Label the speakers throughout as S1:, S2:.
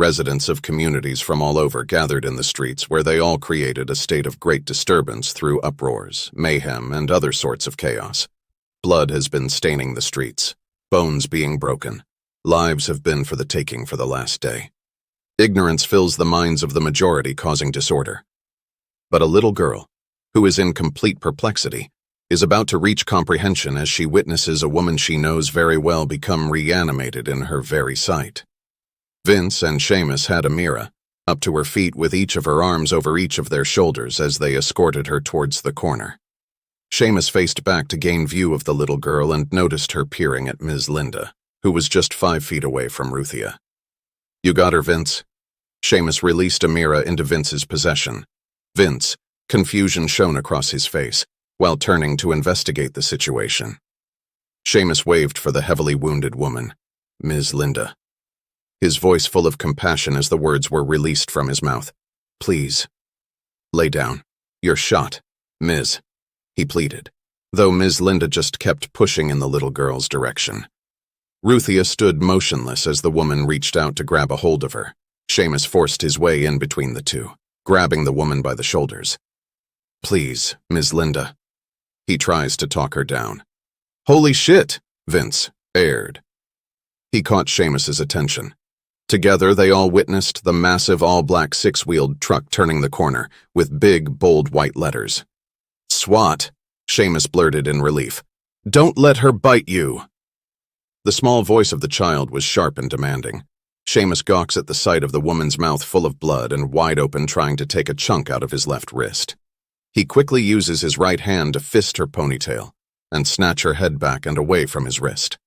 S1: Residents of communities from all over gathered in the streets where they all created a state of great disturbance through uproars, mayhem, and other sorts of chaos. Blood has been staining the streets, bones being broken. Lives have been for the taking for the last day. Ignorance fills the minds of the majority, causing disorder. But a little girl, who is in complete perplexity, is about to reach comprehension as she witnesses a woman she knows very well become reanimated in her very sight. Vince and Seamus had Amira up to her feet with each of her arms over each of their shoulders as they escorted her towards the corner. Seamus faced back to gain view of the little girl and noticed her peering at Ms. Linda, who was just 5 feet away from Ruthia. "You got her, Vince?" Seamus released Amira into Vince's possession. Vince, confusion shone across his face, while turning to investigate the situation. Seamus waved for the heavily wounded woman, Ms. Linda. His voice full of compassion as the words were released from his mouth. "Please, lay down. You're shot, Ms." he pleaded, though Ms. Linda just kept pushing in the little girl's direction. Ruthia stood motionless as the woman reached out to grab a hold of her. Seamus forced his way in between the two, grabbing the woman by the shoulders. "Please, Ms. Linda." He tries to talk her down. "Holy shit," Vince aired. He caught Seamus's attention. Together, they all witnessed the massive all-black 6-wheeled truck turning the corner, with big, bold white letters. "SWAT," Seamus blurted in relief. "Don't let her bite you." The small voice of the child was sharp and demanding. Seamus gawks at the sight of the woman's mouth full of blood and wide open, trying to take a chunk out of his left wrist. He quickly uses his right hand to fist her ponytail and snatch her head back and away from his wrist.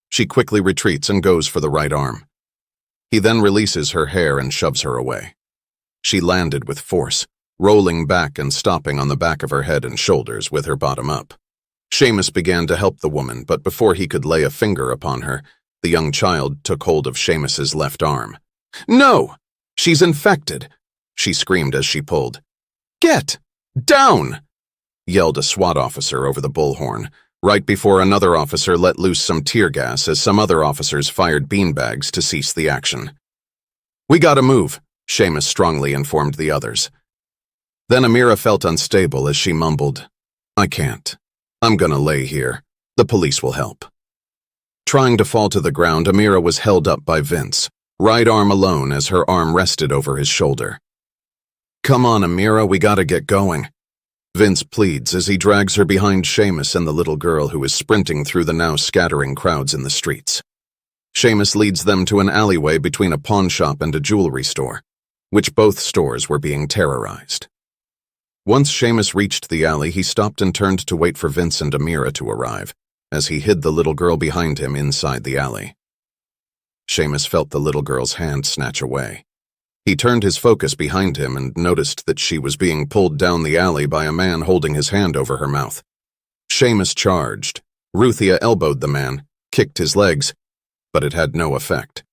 S1: She quickly retreats and goes for the right arm. He then releases her hair and shoves her away. She landed with force, rolling back and stopping on the back of her head and shoulders with her bottom up. Seamus began to help the woman, but before he could lay a finger upon her, the young child took hold of Seamus's left arm. "No! She's infected!" she screamed as she pulled. "Get down!" yelled a SWAT officer over the bullhorn, right before another officer let loose some tear gas as some other officers fired beanbags to cease the action. "We gotta move," Seamus strongly informed the others. Then Amira felt unstable as she mumbled, "I can't. I'm gonna lay here. The police will help." Trying to fall to the ground, Amira was held up by Vince, right arm alone as her arm rested over his shoulder. "Come on, Amira, we gotta get going," Vince pleads as he drags her behind Seamus and the little girl who is sprinting through the now scattering crowds in the streets. Seamus leads them to an alleyway between a pawn shop and a jewelry store, which both stores were being terrorized. Once Seamus reached the alley, he stopped and turned to wait for Vince and Amira to arrive, as he hid the little girl behind him inside the alley. Seamus felt the little girl's hand snatch away. He turned his focus behind him and noticed that she was being pulled down the alley by a man holding his hand over her mouth. Seamus charged. Ruthia elbowed the man, kicked his legs, but it had no effect.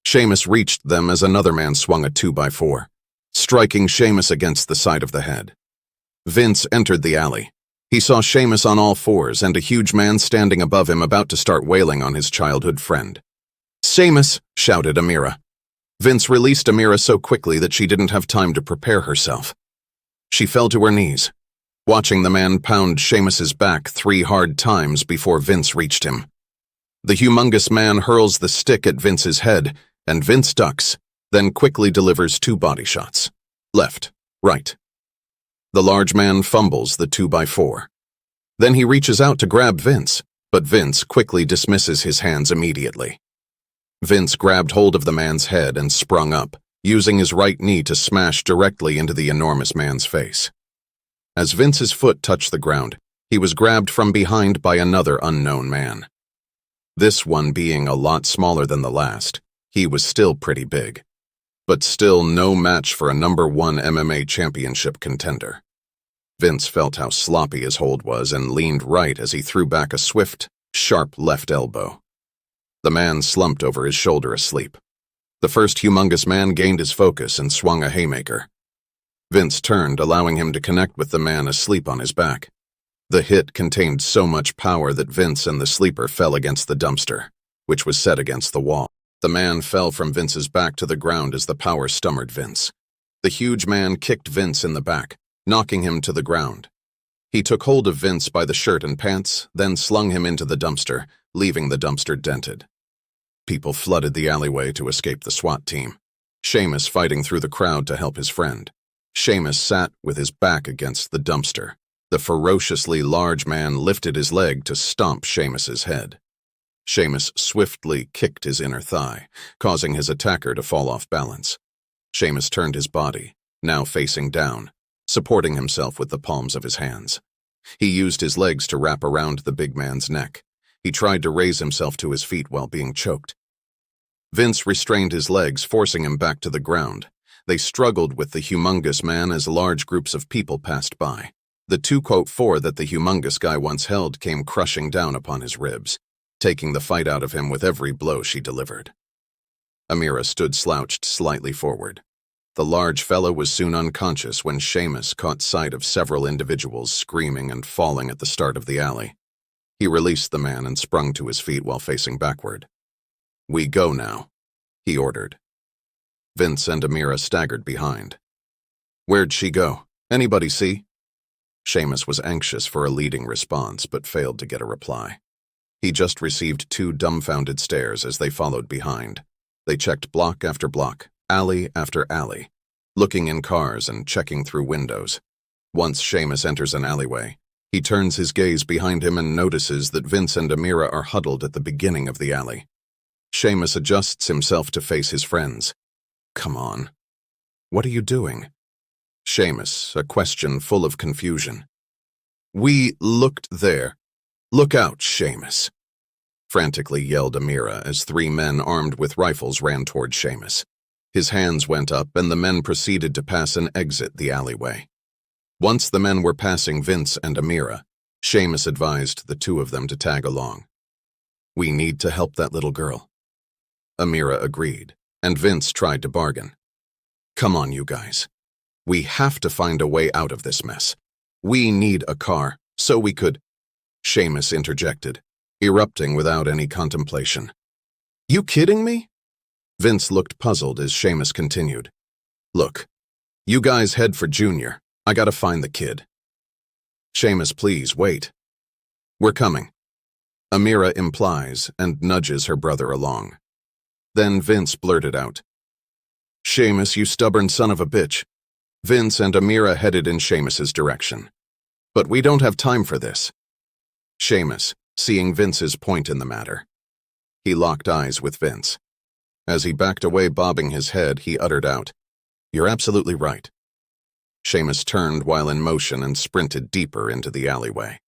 S1: Seamus reached them as another man swung a 2x4, striking Seamus against the side of the head. Vince entered the alley. He saw Seamus on all fours and a huge man standing above him about to start wailing on his childhood friend. "Seamus!" shouted Amira. Vince released Amira so quickly that she didn't have time to prepare herself. She fell to her knees, watching the man pound Seamus's back 3 hard times before Vince reached him. The humongous man hurls the stick at Vince's head, and Vince ducks, then quickly delivers 2 body shots. Left, right. The large man fumbles the 2x4. Then he reaches out to grab Vince, but Vince quickly dismisses his hands immediately. Vince grabbed hold of the man's head and sprung up, using his right knee to smash directly into the enormous man's face. As Vince's foot touched the ground, he was grabbed from behind by another unknown man. This one being a lot smaller than the last, he was still pretty big, but still no match for a #1 MMA championship contender. Vince felt how sloppy his hold was and leaned right as he threw back a swift, sharp left elbow. The man slumped over his shoulder asleep. The first humongous man gained his focus and swung a haymaker. Vince turned, allowing him to connect with the man asleep on his back. The hit contained so much power that Vince and the sleeper fell against the dumpster, which was set against the wall. The man fell from Vince's back to the ground as the power stummered Vince. The huge man kicked Vince in the back, knocking him to the ground. He took hold of Vince by the shirt and pants, then slung him into the dumpster, leaving the dumpster dented. People flooded the alleyway to escape the SWAT team. Seamus fighting through the crowd to help his friend. Seamus sat with his back against the dumpster. The ferociously large man lifted his leg to stomp Seamus's head. Seamus swiftly kicked his inner thigh, causing his attacker to fall off balance. Seamus turned his body, now facing down, supporting himself with the palms of his hands. He used his legs to wrap around the big man's neck. He tried to raise himself to his feet while being choked. Vince restrained his legs, forcing him back to the ground. They struggled with the humongous man as large groups of people passed by. The 2.4 that the humongous guy once held came crushing down upon his ribs, taking the fight out of him with every blow she delivered. Amira stood slouched slightly forward. The large fellow was soon unconscious when Seamus caught sight of several individuals screaming and falling at the start of the alley. He released the man and sprung to his feet while facing backward. "We go now," he ordered. Vince and Amira staggered behind. "Where'd she go? Anybody see?" Seamus was anxious for a leading response, but failed to get a reply. He just received 2 dumbfounded stares as they followed behind. They checked block after block, alley after alley, looking in cars and checking through windows. Once Seamus enters an alleyway, he turns his gaze behind him and notices that Vince and Amira are huddled at the beginning of the alley. Seamus adjusts himself to face his friends. "Come on. What are you doing?" Seamus, a question full of confusion. "We looked there. Look out, Seamus," frantically yelled Amira as 3 men armed with rifles ran toward Seamus. His hands went up and the men proceeded to pass and exit the alleyway. Once the men were passing Vince and Amira, Seamus advised the 2 of them to tag along. "We need to help that little girl." Amira agreed, and Vince tried to bargain. "Come on, you guys. We have to find a way out of this mess. We need a car, so we could—" Seamus interjected, erupting without any contemplation. "You kidding me?" Vince looked puzzled as Seamus continued. "Look, you guys head for Junior. I gotta find the kid." "Seamus, please, wait." "We're coming," Amira implies and nudges her brother along. Then Vince blurted out, "Seamus, you stubborn son of a bitch." Vince and Amira headed in Seamus's direction. "But we don't have time for this." Seamus, seeing Vince's point in the matter. He locked eyes with Vince. As he backed away bobbing his head, he uttered out, "You're absolutely right." Seamus turned while in motion and sprinted deeper into the alleyway.